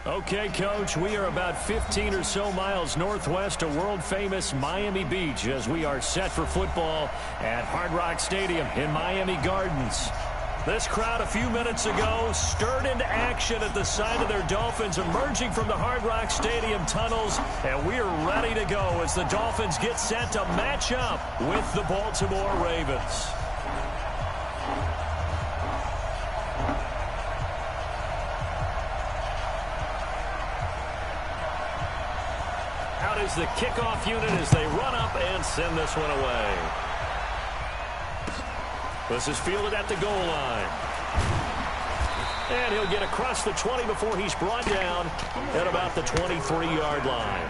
Okay, Coach, we are about 15 or so miles northwest of world-famous Miami Beach as we are set for football at Hard Rock Stadium in Miami Gardens. This crowd a few minutes ago stirred into action at the sight of their Dolphins emerging from the Hard Rock Stadium tunnels, and we are ready to go as the Dolphins get set to match up with the Baltimore Ravens. Out is the kickoff unit as they run up and send this one away. This is fielded at the goal line. And he'll get across the 20 before he's brought down at about the 23-yard line.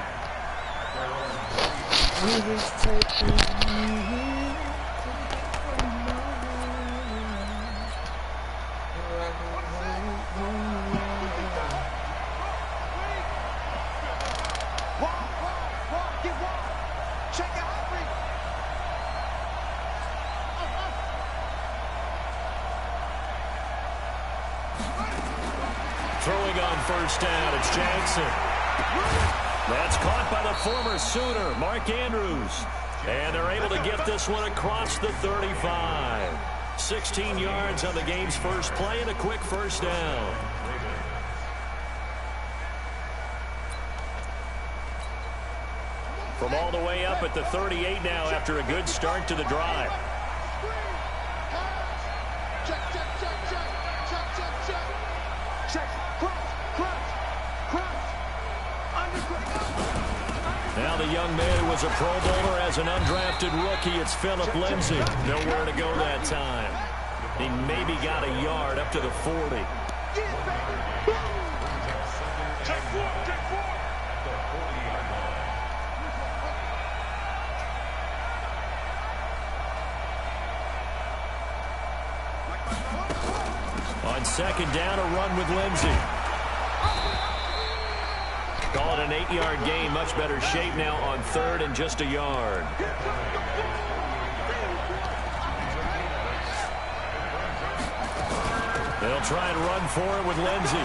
Throwing on first down, it's Jackson. That's caught by the former Sooner, Mark Andrews. And they're able to get this one across the 35. 16 yards on the game's first play and a quick first down. From all the way up at the 38 now after a good start to the drive. Now the young man who was a Pro Bowler as an undrafted rookie, it's Philip Lindsay. Nowhere to go that time. He maybe got a yard up to the 40. On second down, a run with Lindsay. Call it an 8-yard gain. Much better shape now on third and just a yard. They'll try and run for it with Lindsay.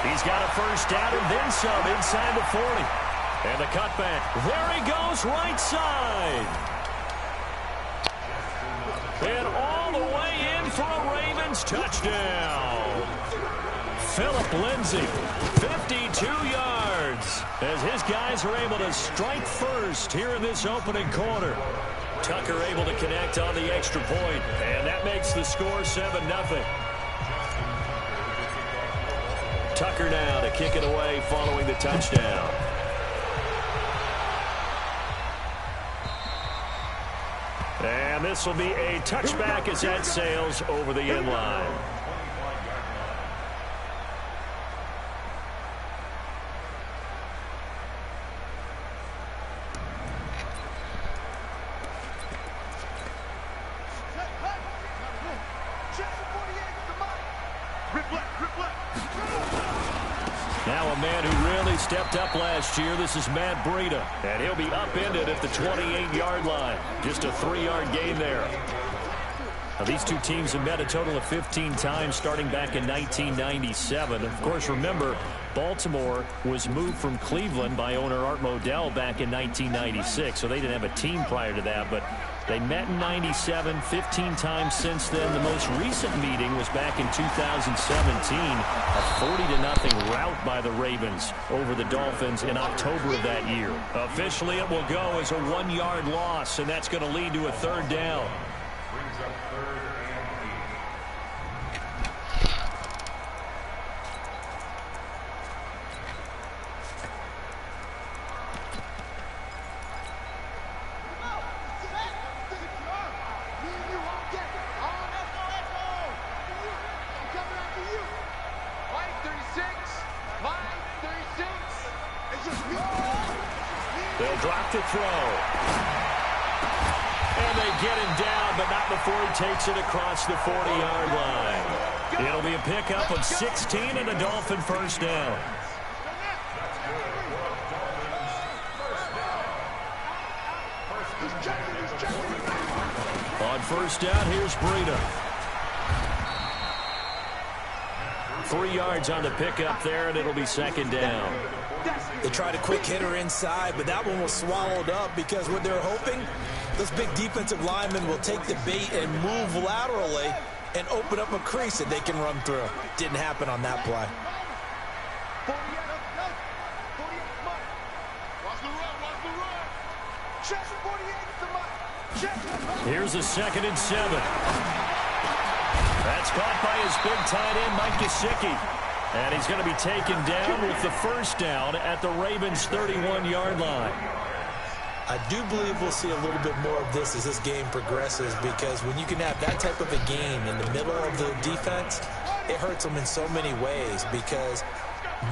He's got a first down and then some inside the 40. And the cutback. There he goes, right side. And all the way in for a Ravens touchdown. Philip Lindsay, 52 yards, as his guys are able to strike first here in this opening quarter. Tucker able to connect on the extra point, and that makes the score 7-0. Tucker now to kick it away following the touchdown. And this will be a touchback as that sails over the end line. Now a man who really stepped up last year. This is Matt Breida, and he'll be upended at the 28-yard line. Just a 3-yard gain there. Now, these two teams have met a total of 15 times starting back in 1997. Of course, remember, Baltimore was moved from Cleveland by owner Art Modell back in 1996, so they didn't have a team prior to that, but they met in 97, 15 times since then. The most recent meeting was back in 2017, a 40-0 rout by the Ravens over the Dolphins in October of that year. Officially, it will go as a 1-yard loss, and that's going to lead to a third down. They'll drop to throw. And they get him down, but not before he takes it across the 40-yard line. It'll be a pickup of 16 and a Dolphin first down. On first down, here's Breida. 3 yards on the pickup there, and it'll be second down. They tried a quick hitter inside, but that one was swallowed up because what they're hoping, those big defensive linemen will take the bait and move laterally and open up a crease that they can run through. Didn't happen on that play. Here's a 2nd and 7. That's caught by his big tight end, Mike Gesicki. And he's going to be taken down with the first down at the Ravens' 31-yard line. I do believe we'll see a little bit more of this as this game progresses, because when you can have that type of a game in the middle of the defense, it hurts them in so many ways, because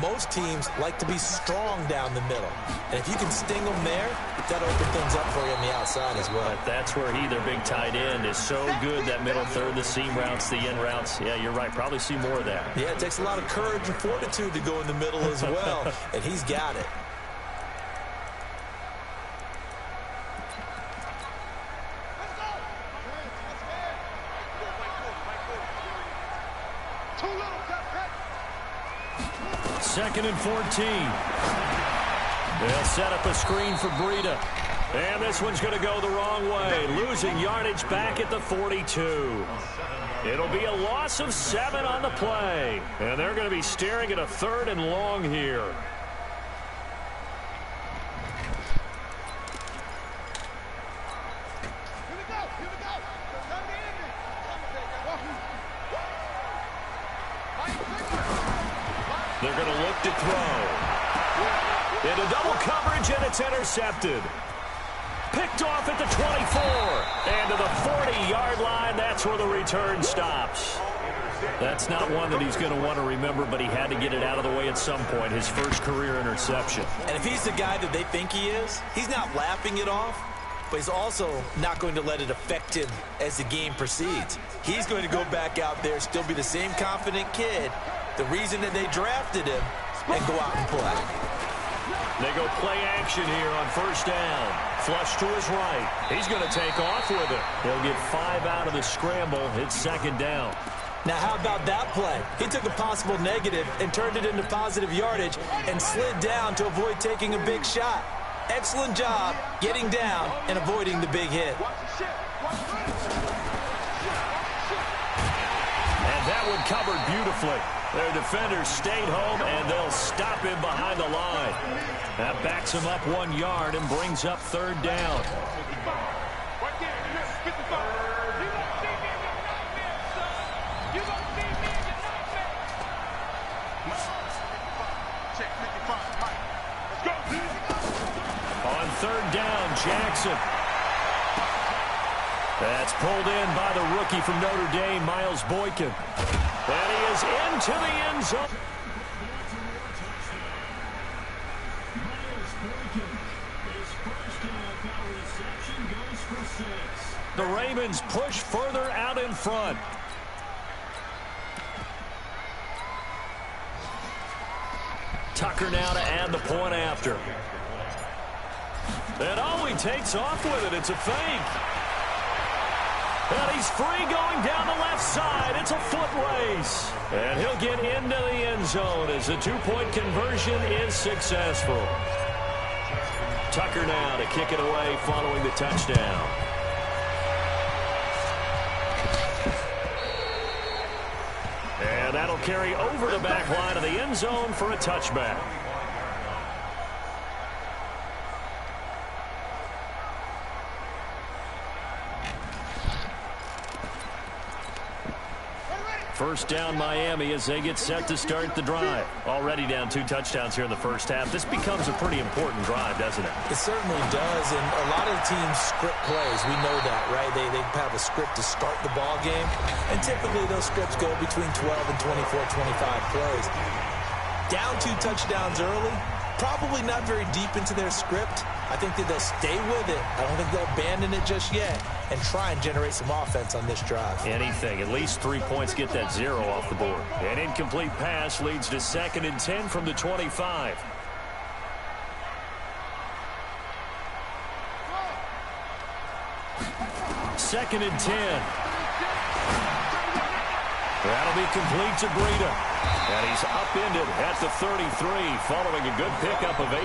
most teams like to be strong down the middle. And if you can sting them there, that'll open things up for you on the outside as well. But that's where he, their big tight end, is so good, that middle third, the seam routes, the in routes. Yeah, you're right. Probably see more of that. Yeah, it takes a lot of courage and fortitude to go in the middle as well, and he's got it. Second and 14. They'll set up a screen for Breida. And this one's going to go the wrong way. Losing yardage back at the 42. It'll be a loss of 7 on the play. And they're going to be staring at a 3rd and long here. They're going to look to throw. Into double coverage, and it's intercepted. Picked off at the 24. And to the 40-yard line, that's where the return stops. That's not one that he's going to want to remember, but he had to get it out of the way at some point, his first career interception. And if he's the guy that they think he is, he's not laughing it off, but he's also not going to let it affect him as the game proceeds. He's going to go back out there, still be the same confident kid, the reason that they drafted him, and go out and play. They go play action here on first down. Flush to his right. He's going to take off with it. He'll get 5 out of the scramble. It's second down. Now, how about that play? He took a possible negative and turned it into positive yardage and slid down to avoid taking a big shot. Excellent job getting down and avoiding the big hit. And that one covered beautifully. Their defenders stayed home, and they'll stop him behind the line. That backs him up 1 yard and brings up third down. On third down, Jackson. That's pulled in by the rookie from Notre Dame, Miles Boykin. And he is into the end zone. The Ravens push further out in front. Tucker now to add the point after. And oh, he takes off with it. It's a fake. And he's free going down the left side. It's a foot race. And he'll get into the end zone as the two-point conversion is successful. Tucker now to kick it away following the touchdown. And that'll carry over the back line of the end zone for a touchback. First down Miami as they get set to start the drive. Already down 2 touchdowns here in the first half. This becomes a pretty important drive, doesn't it? It certainly does, and a lot of teams script plays. We know that, right? They have a script to start the ball game, and typically those scripts go between 12 and 24, 25 plays. Down 2 touchdowns early, probably not very deep into their script. I think that they'll stay with it. I don't think they'll abandon it just yet and try and generate some offense on this drive. Anything. At least 3 points get that 0 off the board. An incomplete pass leads to 2nd and 10 from the 25. Second and 10. That'll be complete to Breida. And he's upended at the 33 following a good pickup of 8.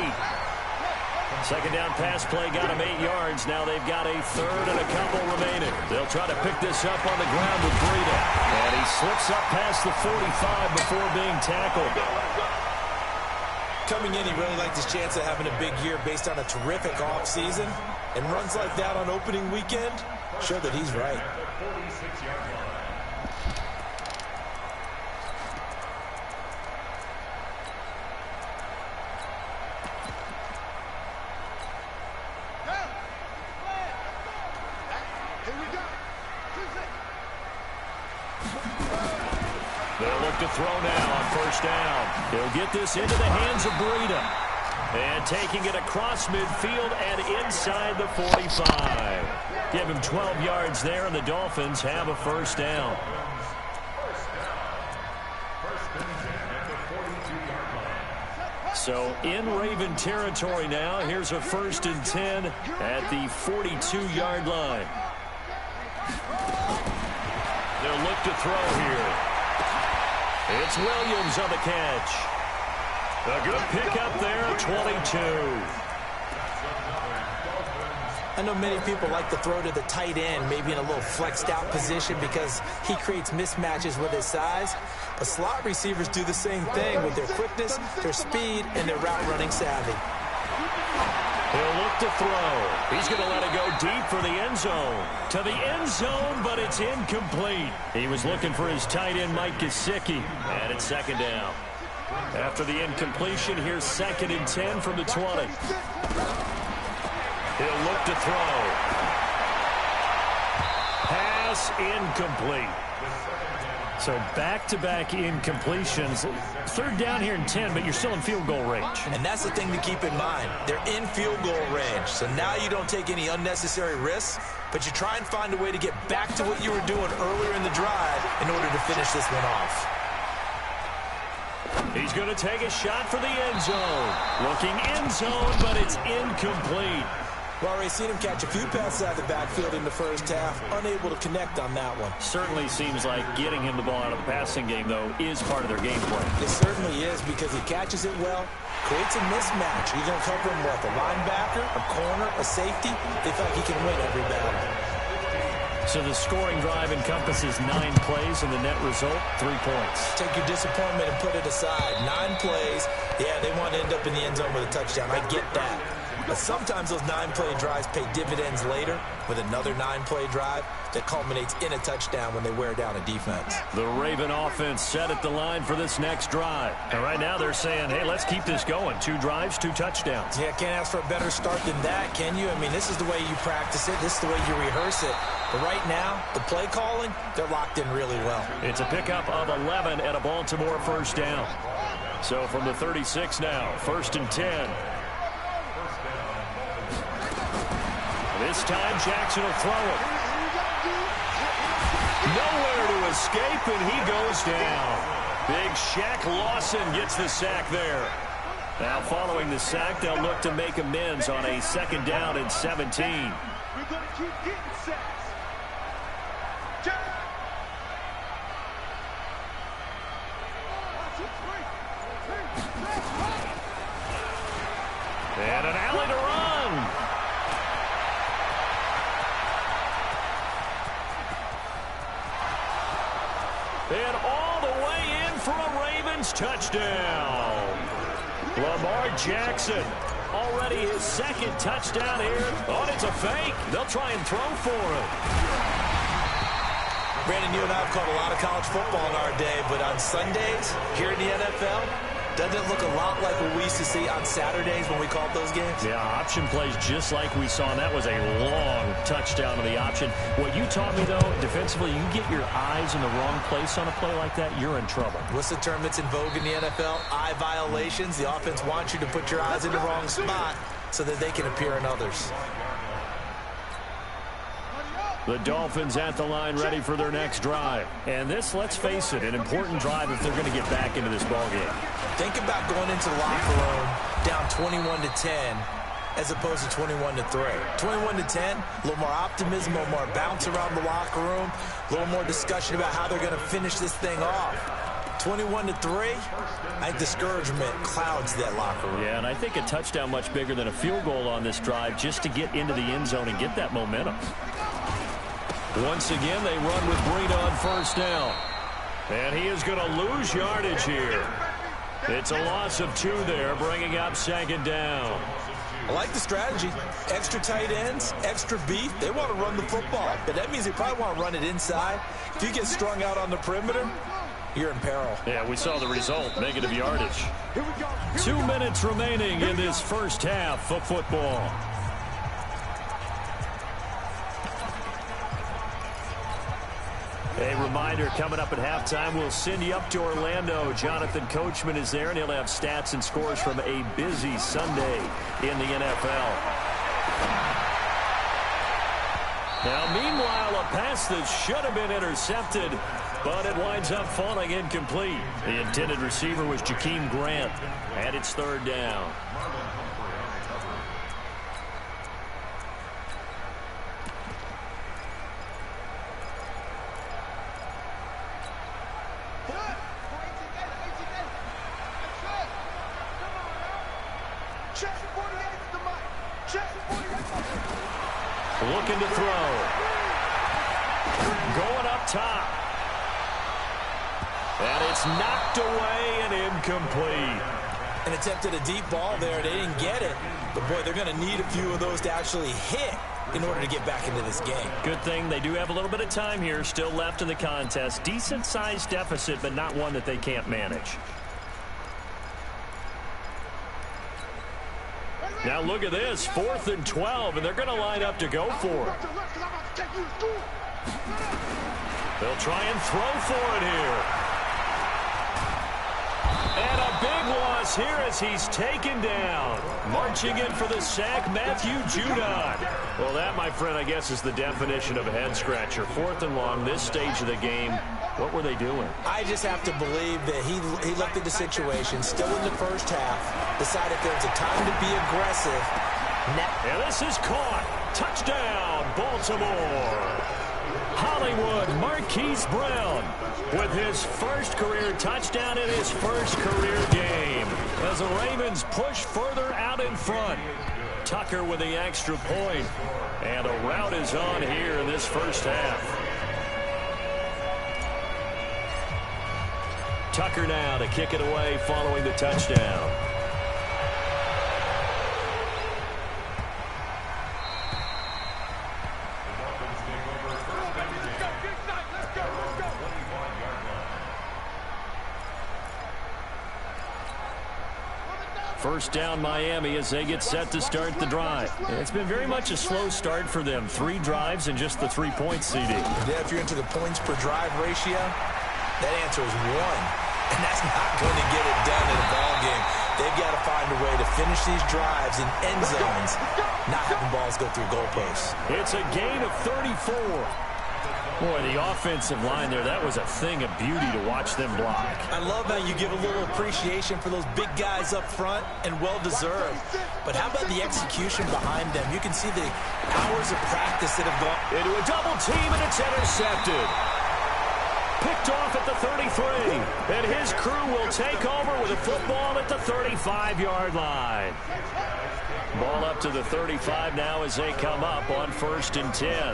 Second down pass play got him 8 yards. Now they've got a third and a couple remaining. They'll try to pick this up on the ground with Breida. And he slips up past the 45 before being tackled. Coming in, he really liked his chance of having a big year based on a terrific offseason. And runs like that on opening weekend show that he's right. They'll look to throw now on first down. He'll get this into the hands of Breida. And taking it across midfield and inside the 45. Give him 12 yards there, and the Dolphins have a first down. So in Raven territory now. Here's a 1st and 10 at the 42-yard line. They'll look to throw here. It's Williams on the catch. A good pickup there at 22. I know many people like to throw to the tight end, maybe in a little flexed out position because he creates mismatches with his size. But slot receivers do the same thing with their quickness, their speed, and their route running savvy. He'll look to throw. He's going to let it go deep for the end zone. To the end zone, but it's incomplete. He was looking for his tight end, Mike Gesicki. And it's second down. After the incompletion, here's 2nd and 10 from the 20. He'll look to throw. Pass incomplete. So back-to-back incompletions. 3rd down here and 10, but you're still in field goal range. And that's the thing to keep in mind. They're in field goal range. So now you don't take any unnecessary risks, but you try and find a way to get back to what you were doing earlier in the drive in order to finish this one off. He's going to take a shot for the end zone. Looking end zone, but it's incomplete. Well, already seen him catch a few passes out of the backfield in the first half. Unable to connect on that one. Certainly seems like getting him the ball out of the passing game, though, is part of their game plan. It certainly is because he catches it well, creates a mismatch. You're going to cover him with a linebacker, a corner, a safety. They feel like he can win every battle. So the scoring drive encompasses 9 plays, and the net result, 3 points. Take your disappointment and put it aside. 9 plays. Yeah, they want to end up in the end zone with a touchdown. I get that. But sometimes those 9-play drives pay dividends later with another 9-play drive that culminates in a touchdown when they wear down a defense. The Raven offense set at the line for this next drive. And right now they're saying, hey, let's keep this going. 2 drives, 2 touchdowns. Yeah, can't ask for a better start than that, can you? I mean, this is the way you practice it. This is the way you rehearse it. But right now, the play calling, they're locked in really well. It's a pickup of 11 and a Baltimore first down. So from the 36 now, 1st and 10. This time, Jackson will throw it. Nowhere to escape, and he goes down. Big Shaq Lawson gets the sack there. Now, following the sack, they'll look to make amends on a 2nd down and 17. We're going to keep getting sacks. And an alley to run. And all the way in for a Ravens touchdown. Lamar Jackson, already his 2nd touchdown here. Oh, it's a fake. They'll try and throw for him. Brandon, you and I have called a lot of college football in our day, but on Sundays here in the NFL, doesn't it look a lot like what we used to see on Saturdays when we called those games? Yeah, option plays just like we saw, and that was a long touchdown of the option. What you taught me, though, defensively, you get your eyes in the wrong place on a play like that, you're in trouble. What's the term that's in vogue in the NFL? Eye violations. The offense wants you to put your eyes in the wrong spot so that they can appear in others. The Dolphins at the line ready for their next drive. And this, let's face it, an important drive if they're going to get back into this ballgame. Think about going into the locker room down 21-10 as opposed to 21-3. 21-10, a little more optimism, a little more bounce around the locker room, a little more discussion about how they're going to finish this thing off. 21-3. I think discouragement clouds that locker room. Yeah, and I think a touchdown much bigger than a field goal on this drive just to get into the end zone and get that momentum. Once again, they run with Breida on first down. And he is going to lose yardage here. It's a loss of 2 there, bringing up second down. I like the strategy. Extra tight ends, extra beef. They want to run the football, but that means they probably want to run it inside. If you get strung out on the perimeter, you're in peril. Yeah, we saw the result, negative yardage. 2 minutes remaining in this first half of football. A reminder, coming up at halftime, we'll send you up to Orlando. Jonathan Coachman is there, and he'll have stats and scores from a busy Sunday in the NFL. Now, meanwhile, a pass that should have been intercepted, but it winds up falling incomplete. The intended receiver was Jakeem Grant, and it's third down. Looking to throw. Going up top. And it's knocked away and incomplete. And attempted a deep ball there. They didn't get it. But, boy, they're going to need a few of those to actually hit in order to get back into this game. Good thing they do have a little bit of time here still left in the contest. Decent-sized deficit, but not one that they can't manage. Now look at this, 4th and 12, and they're going to line up to go for it. They'll try and throw for it here. And a big loss here as he's taken down. Marching in for the sack, Matthew Judon. Well, that, my friend, I guess is the definition of a head-scratcher. 4th and long, this stage of the game. What were they doing? I just have to believe that he looked at the situation, still in the first half, decided there's a time to be aggressive. And this is caught. Touchdown, Baltimore. Hollywood Marquise Brown with his first career touchdown in his first career game. As the Ravens push further out in front. Tucker with the extra point. And a rout is on here in this first half. Tucker now to kick it away following the touchdown. First down Miami as they get set to start the drive. It's been very much a slow start for them. 3 drives and just the 3 points, CD. Yeah, if you're into the points per drive ratio, that answer is 1. And that's not going to get it done in a ball game. They've got to find a way to finish these drives in end zones, not having balls go through goalposts. It's a gain of 34. Boy, the offensive line there, that was a thing of beauty to watch them block. I love how you give a little appreciation for those big guys up front, and well-deserved. But how about the execution behind them? You can see the hours of practice that have gone into a double team, and it's intercepted. Picked off at the 33, and his crew will take over with a football at the 35-yard line. Ball up to the 35 now as they come up on 1st and 10.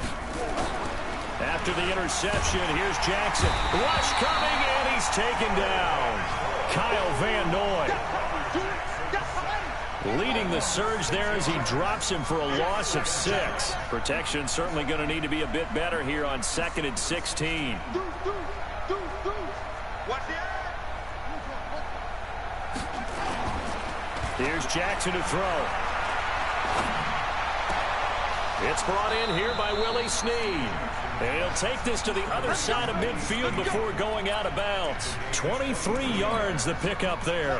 After the interception, here's Jackson. Rush coming, and he's taken down. Kyle Van Noy leading the surge there as he drops him for a loss of 6. Protection certainly going to need to be a bit better here on 2nd and 16. Here's Jackson to throw. It's brought in here by Willie Snead. And he'll take this to the other side of midfield before going out of bounds. 23 yards the pickup there.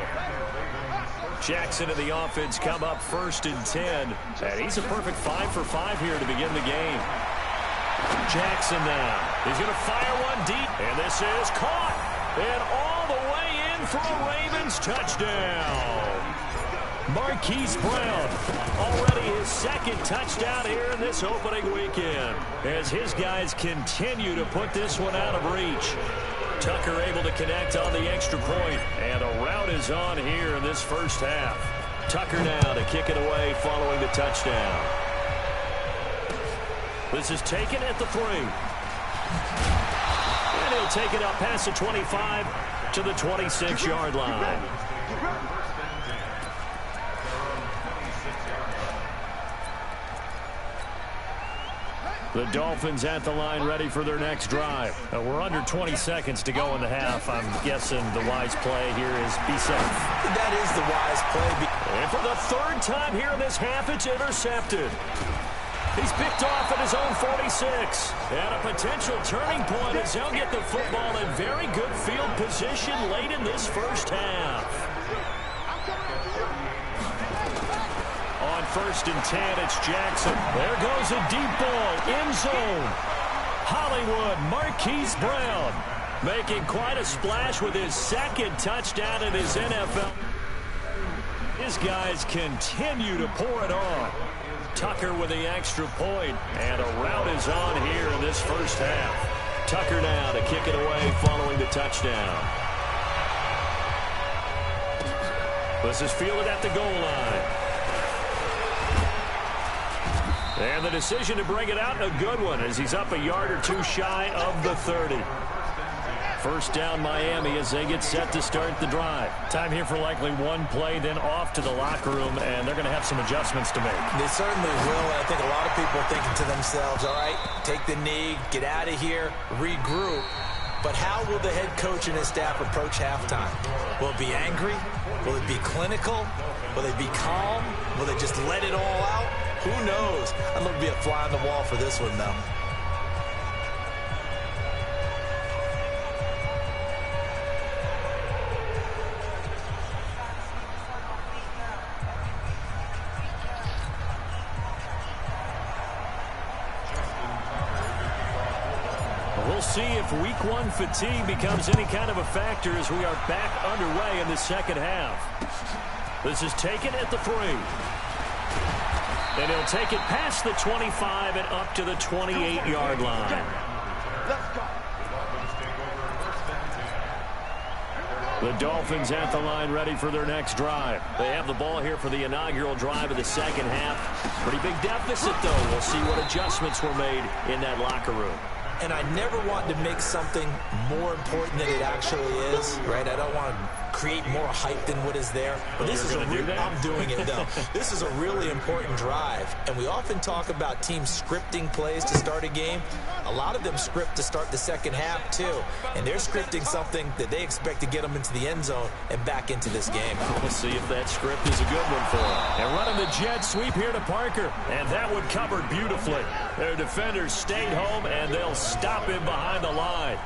Jackson and the offense come up 1st and 10. And he's a perfect 5 for 5 here to begin the game. Jackson now. He's going to fire one deep. And this is caught. And all the way in for a Ravens touchdown. Marquise Brown, already his 2nd touchdown here in this opening weekend, as his guys continue to put this one out of reach. Tucker able to connect on the extra point, and a rout is on here in this first half. Tucker now to kick it away following the touchdown. This is taken at the 3. And he'll take it up past the 25 to the 26-yard line. The Dolphins at the line ready for their next drive. We're under 20 seconds to go in the half. I'm guessing the wise play here is be safe. That is the wise play. And for the 3rd time here in this half, it's intercepted. He's picked off at his own 46. And a potential turning point as they'll get the football in very good field position late in this first half. On 1st and 10, it's Jackson. There goes a deep ball, end zone. Hollywood, Marquise Brown, making quite a splash with his 2nd touchdown in his NFL. His guys continue to pour it on. Tucker with the extra point, and a rout is on here in this first half. Tucker now to kick it away following the touchdown. This is fielded at the goal line. And the decision to bring it out, a good one, as he's up a yard or 2 shy of the 30. First down Miami as they get set to start the drive. Time here for likely one play, then off to the locker room, and they're going to have some adjustments to make. They certainly will, and I think a lot of people are thinking to themselves, all right, take the knee, get out of here, regroup. But how will the head coach and his staff approach halftime? Will it be angry? Will it be clinical? Will they be calm? Will they just let it all out? Who knows? I'd love to be a fly on the wall for this one, though. We'll see if week 1 fatigue becomes any kind of a factor as we are back underway in the second half. This is taken at the 3. And he'll take it past the 25 and up to the 28-yard line. The Dolphins at the line ready for their next drive. They have the ball here for the inaugural drive of the second half. Pretty big deficit, though. We'll see what adjustments were made in that locker room. And I never want to make something more important than it actually is, right? I don't want to create more hype than what is there. But this is I'm doing it, though. This is a really important drive. And we often talk about teams scripting plays to start a game. A lot of them script to start the second half, too. And they're scripting something that they expect to get them into the end zone and back into this game. We'll see if that script is a good one for them. And running the jet sweep here to Parker. And that one covered beautifully. Their defenders stayed home, and they'll stop him behind the line.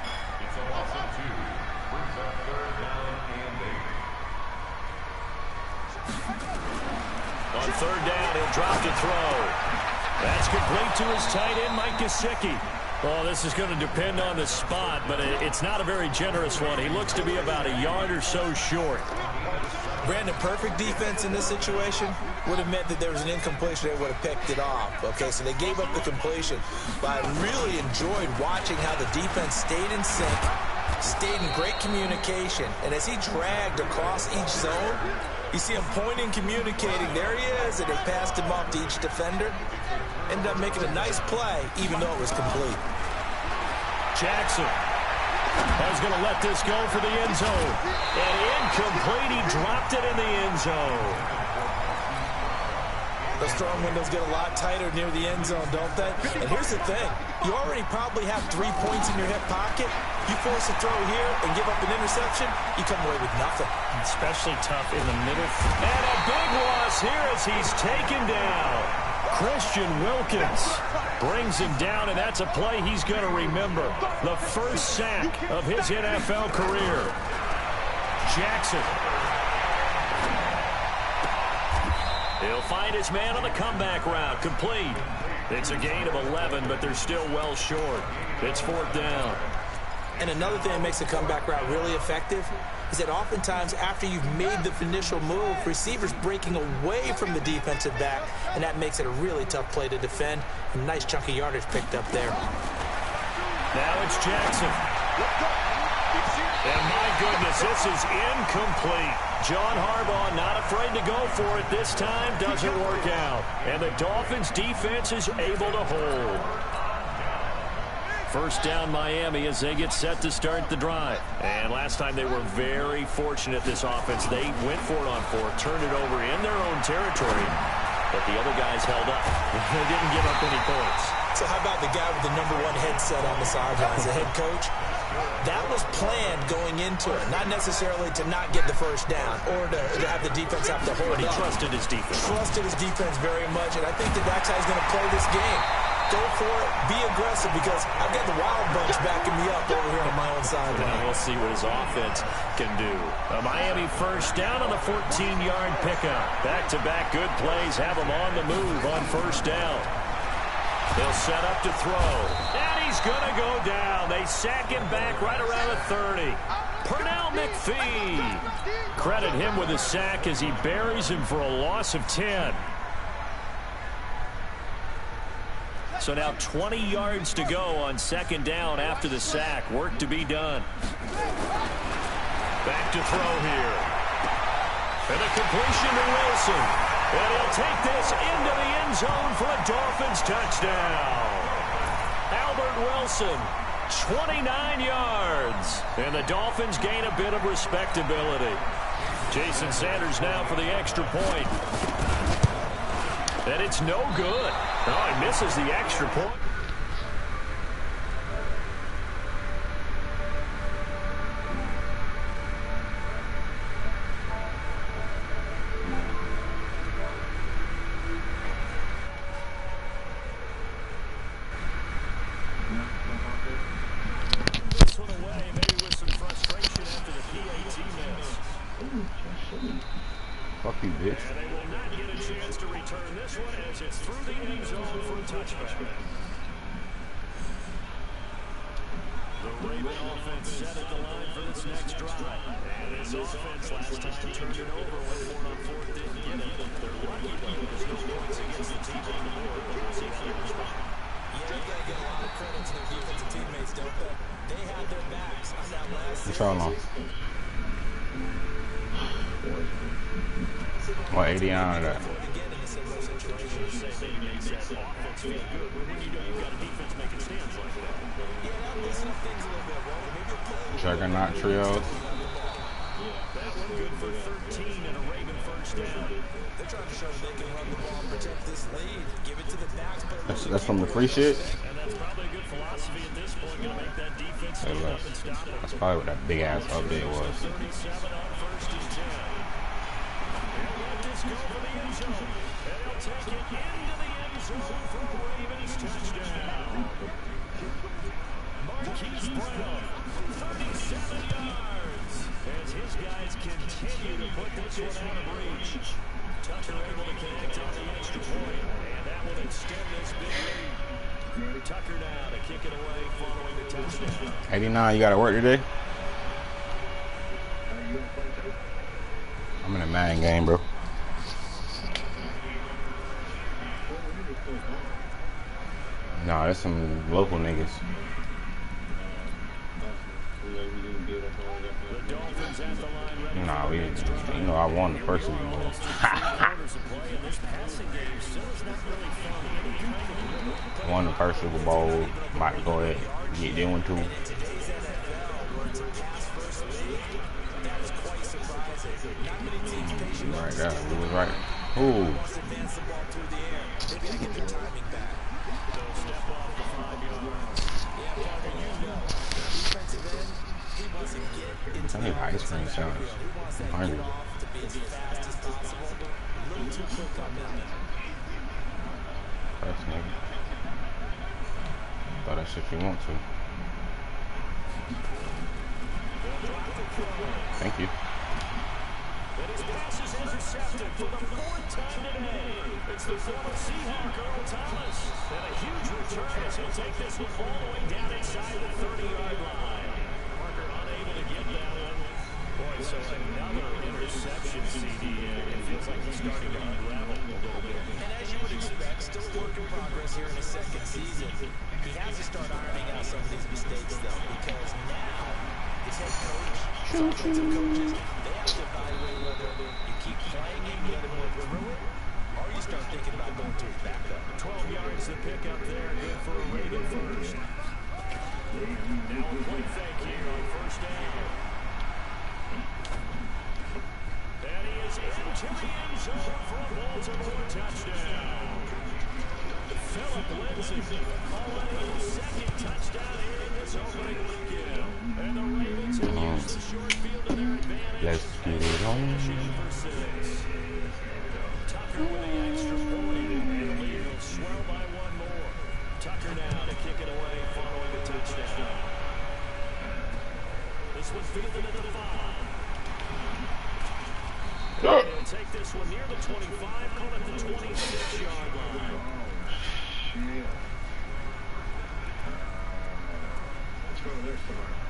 On 3rd down, he'll drop to throw. That's complete to his tight end, Mike Gesicki. Well, this is going to depend on the spot, but it's not a very generous one. He looks to be about a yard or so short. Brandon, perfect defense in this situation would have meant that there was an incompletion. They would have picked it off. Okay, so they gave up the completion. But I really enjoyed watching how the defense stayed in sync, stayed in great communication. And as he dragged across each zone, you see him pointing, communicating. There he is, and they passed him off to each defender. Ended up making a nice play, even though it was complete. Jackson is going to let this go for the end zone. And incomplete. He dropped it in the end zone. Those throwing windows get a lot tighter near the end zone, don't they? And here's the thing. You already probably have 3 points in your hip pocket. You force a throw here and give up an interception, you come away with nothing. Especially tough in the middle. And a big loss here as he's taken down. Christian Wilkins brings him down, and that's a play he's going to remember. The first sack of his NFL career. Jackson. He'll find his man on the comeback route. Complete. It's a gain of 11, but they're still well short. It's 4th down. And another thing that makes a comeback route really effective is that oftentimes after you've made the initial move, receivers breaking away from the defensive back, and that makes it a really tough play to defend. A nice chunk of yardage picked up there. Now it's Jackson. And my goodness, this is incomplete. John Harbaugh not afraid to go for it this time. Doesn't work out. And the Dolphins defense is able to hold. First down Miami as they get set to start the drive. And last time they were very fortunate, this offense. They went for it on fourth, turned it over in their own territory. But the other guys held up. They didn't give up any points. So how about the guy with the #1 headset on the sidelines, the head coach? That was planned going into it, not necessarily to not get the first down or to have the defense have to hold But he up. trusted his defense. Trusted his defense very much, and I think that's how he's going to play this game. Go for it, be aggressive, because I've got the Wild Bunch backing me up over here on my own sideline. And we'll see what his offense can do. A Miami first down on the 14-yard pickup. Back-to-back good plays have them on the move on first down. They'll set up to throw. And he's going to go down. They sack him back right around the 30. Pernell McPhee. Credit him with a sack as he buries him for a loss of 10. So now 20 yards to go on second down after the sack. Work to be done. Back to throw here. And a completion to Wilson. And he'll take this into the end zone for a Dolphins touchdown. Albert Wilson, 29 yards. And the Dolphins gain a bit of respectability. Jason Sanders now for the extra point. And it's no good. Oh, he misses the extra point. This one away, maybe with some frustration after the PAT miss. Fuck you, bitch. And they will not get a chance to return this one as it's through the end zone for a touchback. The Raven offense set at the line for this next drive. And this offense last time turned it over, went for it on fourth, didn't get it. They're lucky, though. There's no points against the team on the board, but we'll see how they respond. Yeah, you got to get a lot of credit to their defensive teammates, don't they? They had their backs on that last What's wrong? What, 80 on that? Juggernaut trios. Good for 13 and a Raven first down. They're trying to show that they can run the ball and protect this lead. Give it to the backs. That's from the free shit? And that's probably a good philosophy at this point. Going to make that defense stand up and stop it. That's probably what that big ass update was. 37 on first and 10. They'll let this go for the end zone. And he'll take it into the end zone for a Ravens touchdown. Marquise Brown, 37 yards. As his guys continue to put this one out of reach. Tucker able to connect on the extra point. And that will extend this big lead. Tucker now to kick it away following the touchdown. 89, you got to work today? I'm in a Madden game, bro. Nah, there's some local niggas. Nah, we, you know, I won the first Super Bowl. Won the first Super Bowl. About to go ahead and get that one too. Right there, we was right. Ooh. I need ice cream sandwich. I'm hungry. First nigga. Thought that shit you want to. Thank you. And his pass is intercepted for the fourth time today. It's the former Seahawk, Earl Thomas. And a huge return as he'll take this one all the way down inside the 30-yard line. Parker unable to get that one. Boy, so another interception, CD. It feels like he's starting to unravel a little bit. And as you would expect, still a work in progress here in his second season. He has to start ironing out some of these mistakes, though, because now Choo-choo. Start thinking about going to his backup. 12 yards to pick up there. Good for a Raven first. Now a play fake here on first down. And he is into the end zone for a Baltimore touchdown. Philip Lindsay already his second touchdown here in this opening weekend. And the Ravens have used the short field to their advantage. Let's get it on. Tucker with the extra point, and the lead will swell by one more. Tucker now to kick it away following the touchdown. This one fielded at the 5. They'll take this one near the 25, call it the 26-yard line. Let's go to this tomorrow.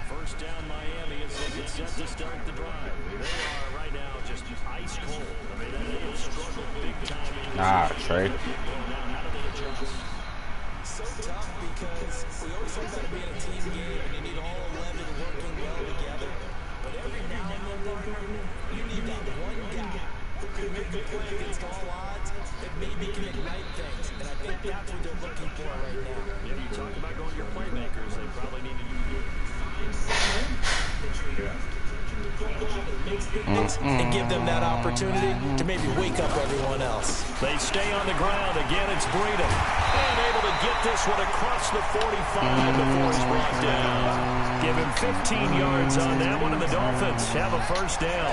First down Miami as they get set to start the drive. They are right now just ice cold. I mean, they have struggled big time. Nah, Trey. How do they adjust? So tough because we always talk about it being a team game and you need all 11 working well together. But every now and then, partner, you need that one guy who can make a play against all odds that maybe can ignite things. And I think that's what they're looking for right now. Yeah, you talk about going to your playmakers. They probably need to use you. And give them that opportunity to maybe wake up everyone else. They stay on the ground. Again, it's Breida. And able to get this one across the 45 before he's brought down. Give him 15 yards on that one, and the Dolphins have a first down.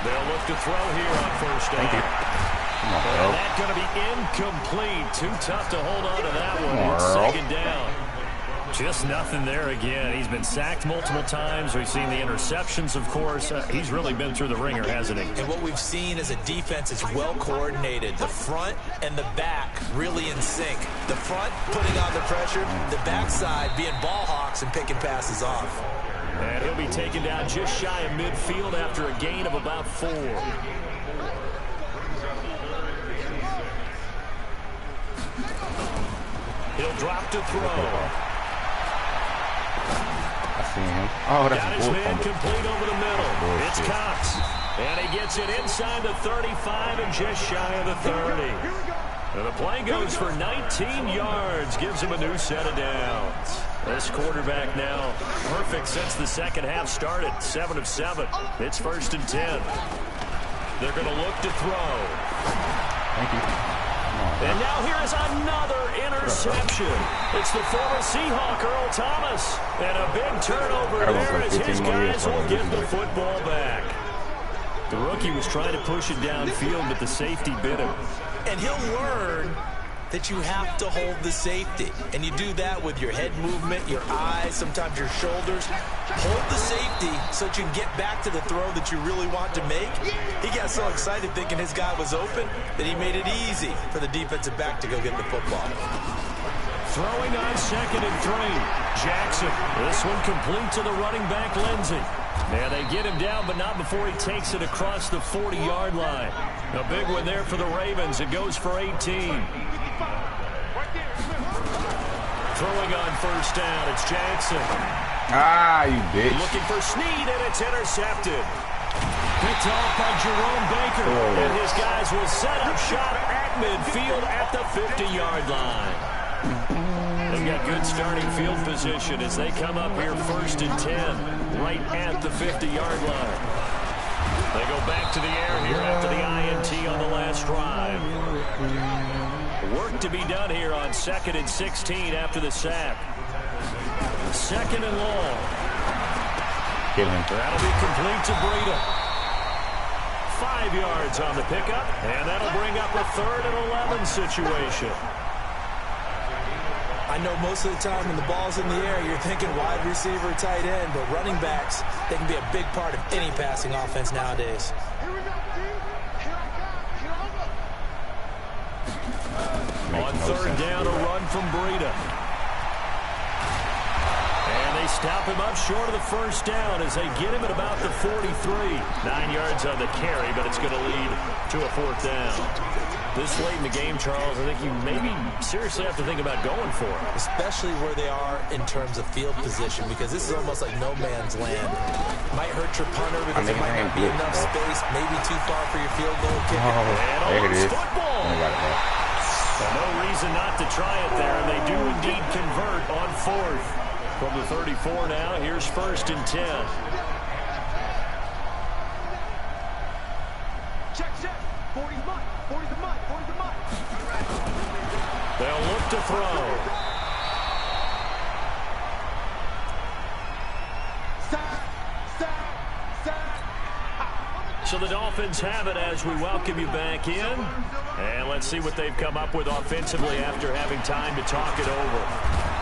They'll look to throw here on first down. Thank you. And that's going to be incomplete. Too tough to hold on to that one. It's second down. Just nothing there again. He's been sacked multiple times. We've seen the interceptions, of course. He's really been through the ringer, hasn't he? And what we've seen is a defense is well coordinated. The front and the back really in sync. The front putting on the pressure. The backside being ball hawks and picking passes off. And he'll be taken down just shy of midfield after a gain of about 4. He'll drop to throw. I see him. Oh, that's got his man complete over the middle. It's Cox. And he gets it inside the 35 and just shy of the 30. And the play goes for 19 yards. Gives him a new set of downs. This quarterback now perfect since the second half started. 7 of 7. It's first and 10. They're going to look to throw. Thank you. And now here is another interception. It's the former Seahawk, Earl Thomas. And a big turnover there as his guys will get the football back. The rookie was trying to push it downfield, but the safety bit him. And he'll learn that you have to hold the safety. And you do that with your head movement, your eyes, sometimes your shoulders. Hold the safety so that you can get back to the throw that you really want to make. He got so excited thinking his guy was open that he made it easy for the defensive back to go get the football. Throwing on second and 3. Jackson. This one complete to the running back, Lindsay. Yeah, they get him down, but not before he takes it across the 40-yard line. A big one there for the Ravens. It goes for 18. Throwing on first down, it's Jackson. Ah, you bitch. Looking for Snead, and it's intercepted. Picked off by Jerome Baker. And his guys will set up shop at midfield at the 50-yard line. They've got good starting field position as they come up here first and 10, right at the 50-yard line. They go back to the air here after the INT on the last drive. Work to be done here on 2nd and 16 after the sack. 2nd and long. That'll be complete to Breida. 5 yards on the pickup, and that'll bring up a 3rd and 11 situation. I know most of the time when the ball's in the air, you're thinking wide receiver, tight end, but running backs, they can be a big part of any passing offense nowadays. On 3rd down, a run from Breida. And they stop him up short of the first down as they get him at about the 43. 9 yards on the carry, but it's going to lead to a 4th down. This late in the game, Charles, I think you maybe seriously have to think about going for it. Especially where they are in terms of field position, because this is almost like no man's land. Might hurt your punter because there might not be enough space, maybe too far for your field goal kicker. And there it is. Football. Well, no reason not to try it there, and they do indeed convert on 4th. From the 34 now, here's 1st and 10. Check. 40's mine. 40's mine. 40's mine. They'll look to throw. So the Dolphins have it as we welcome you back in. And let's see what they've come up with offensively after having time to talk it over.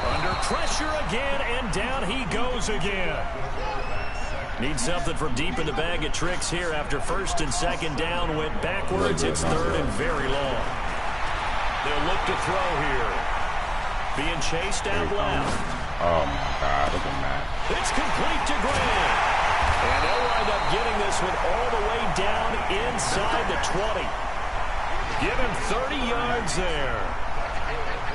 Under pressure again, and down he goes again. Need something from deep in the bag of tricks here after 1st and 2nd down went backwards. It's 3rd and very long. They'll look to throw here. Being chased out left. Oh, my God. Look at that. It's complete to Grant. And they'll wind up getting this one all the way down inside the 20. Give him 30 yards there.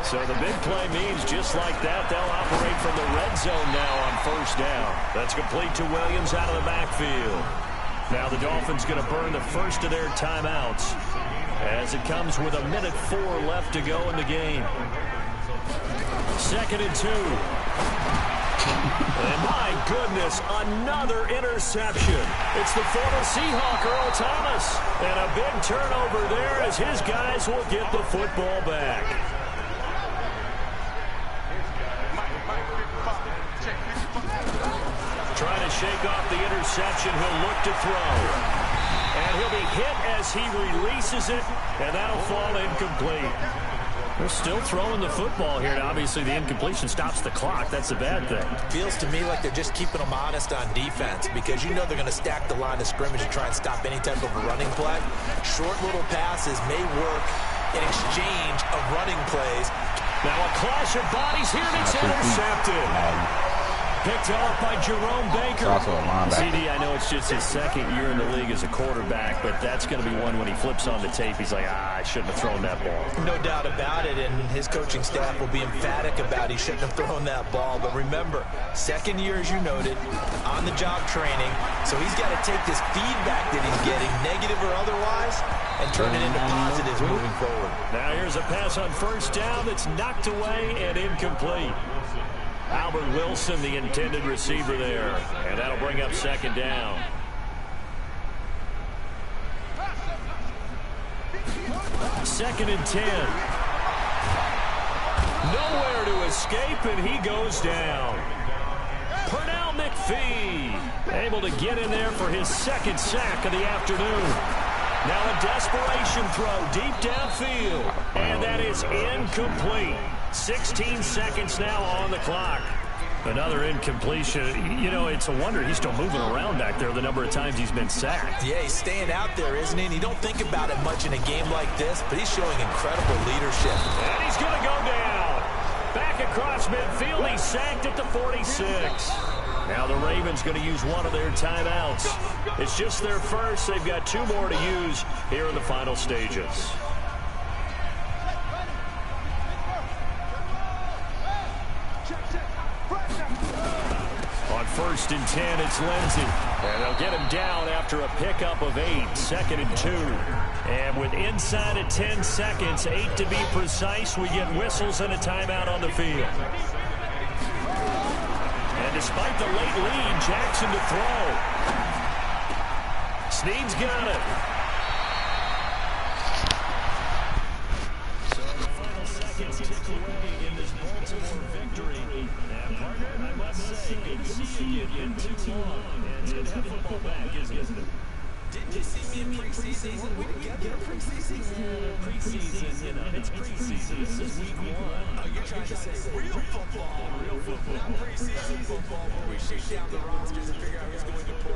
So the big play means just like that, they'll operate from the red zone now on 1st down. That's complete to Williams out of the backfield. Now the Dolphins going to burn the first of their timeouts as it comes with 1:04 left to go in the game. 2nd and 2. And my goodness, another interception. It's the former Seahawk, Earl Thomas. And a big turnover there as his guys will get the football back. Trying to shake off the interception. He'll look to throw. And he'll be hit as he releases it, and that'll fall incomplete. They're still throwing the football here, and obviously the incompletion stops the clock. That's a bad thing. Feels to me like they're just keeping them honest on defense, because you know they're going to stack the line of scrimmage and try and stop any type of a running play. Short little passes may work in exchange of running plays. Now a clash of bodies here, and it's intercepted. Picked off by Jerome Baker. Also a Mamba. CD, I know it's just his 2nd year in the league as a quarterback, but that's going to be one when he flips on the tape. He's like, I shouldn't have thrown that ball. No doubt about it, and his coaching staff will be emphatic about he shouldn't have thrown that ball. But remember, 2nd year, as you noted, on-the-job training, so he's got to take this feedback that he's getting, negative or otherwise, and turn it into positives moving forward. Now here's a pass on 1st down that's knocked away and incomplete. Albert Wilson, the intended receiver there. And that'll bring up 2nd down. Second and 10. Nowhere to escape, and he goes down. Pernell McPhee able to get in there for his 2nd sack of the afternoon. Now a desperation throw deep downfield, and that is incomplete. 16 seconds now on the clock. Another incompletion. You know, it's a wonder he's still moving around back there the number of times he's been sacked. Yeah, he's staying out there, isn't he? And you don't think about it much in a game like this, but he's showing incredible leadership. And he's going to go down. Back across midfield, he's sacked at the 46. Now the Ravens going to use one of their timeouts. It's just their first. They've got 2 more to use here in the final stages. On 1st and 10, it's Lindsey. And they'll get him down after a pickup of 8. 2nd and 2. And with inside of 10 seconds, 8 to be precise, we get whistles and a timeout on the field. And despite the late lead, Jackson to throw. Snead's got it. So the final seconds tick away in this Baltimore victory. And partner, I must say, good to see you again. Been too long. And it's good to have football back, isn't it? Didn't you see me in preseason? We together preseason? Yeah, preseason, you know, it's preseason. This is week 1. Oh, you're trying to say real football. Real football. Not preseason football, where we shoot down the rosters and figure out who's going to play.